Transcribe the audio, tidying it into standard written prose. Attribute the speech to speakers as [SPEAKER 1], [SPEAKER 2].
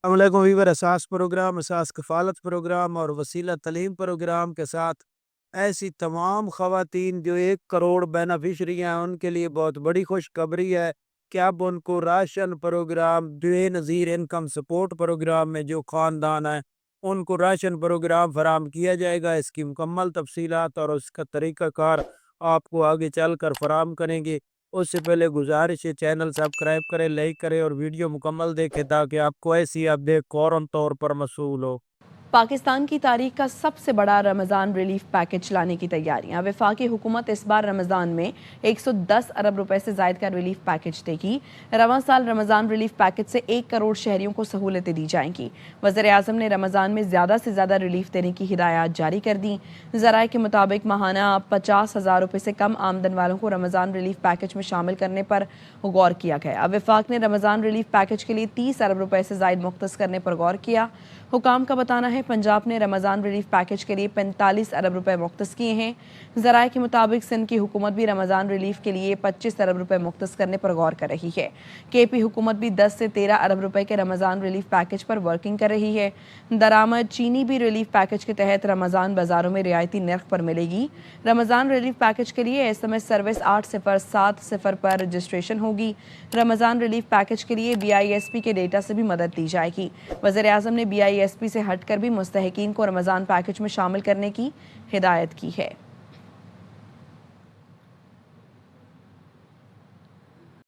[SPEAKER 1] السلام علیکم ویور، اساس پروگرام، اساس کفالت پروگرام اور وسیلہ تعلیم پروگرام کے ساتھ ایسی تمام خواتین جو 1 کروڑ بینیفیشری ہیں ان کے لیے بہت بڑی خوشخبری ہے کہ اب ان کو راشن پروگرام بے نظیر انکم سپورٹ پروگرام میں جو خاندان ہیں ان کو راشن پروگرام فراہم کیا جائے گا۔ اس کی مکمل تفصیلات اور اس کا طریقہ کار آپ کو آگے چل کر فراہم کریں گے۔ اس سے پہلے گزارش ہے چینل سبسکرائب کریں، لائک کریں اور ویڈیو مکمل دیکھیں تاکہ آپ کو ایسی اپڈیٹ فوراً طور پر موصول ہو۔
[SPEAKER 2] پاکستان کی تاریخ کا سب سے بڑا رمضان ریلیف پیکج لانے کی تیاریاں۔ وفاقی حکومت اس بار رمضان میں 110 ارب روپے سے زائد کا ریلیف پیکج دے گی۔ رواں سال رمضان ریلیف پیکج سے 1 کروڑ شہریوں کو سہولتیں دی جائیں گی۔ وزیر اعظم نے رمضان میں زیادہ سے زیادہ ریلیف دینے کی ہدایات جاری کر دیں۔ ذرائع کے مطابق ماہانہ 50,000 روپے سے کم آمدن والوں کو رمضان ریلیف پیکج میں شامل کرنے پر غور کیا گیا۔ وفاق نے رمضان ریلیف پیکج کے لیے 30 ارب روپے سے زائد مختص کرنے پر غور کیا۔ حکام کا بتانا ہے پنجاب نے رمضان ریلیف پیکج کے لیے 45 ارب روپے مختص کیے ہیں۔ ذرائع کے مطابق سندھ کی حکومت بھی رمضان ریلیف کے لیے 25 ارب روپے مختص کرنے پر غور کر رہی ہے۔ کے پی حکومت بھی 10 سے 13 ارب روپے کے رمضان ریلیف پیکج پر ورکنگ کر رہی ہے۔ درآمد چینی بھی ریلیف پیکج کے تحت رمضان بازاروں میں رعایتی نرخ پر ملے گی۔ رمضان ریلیف پیکج کے لیے SMS سروس 8070 پر رجسٹریشن ہوگی۔ رمضان ریلیف پیکج کے لیے BISP کے ڈیٹا سے بھی مدد دی جائے گی۔ وزیر اعظم نے BISP سے ہٹ کر بھی مستحقین کو رمضان پیکج میں شامل کرنے کی ہدایت کی ہے۔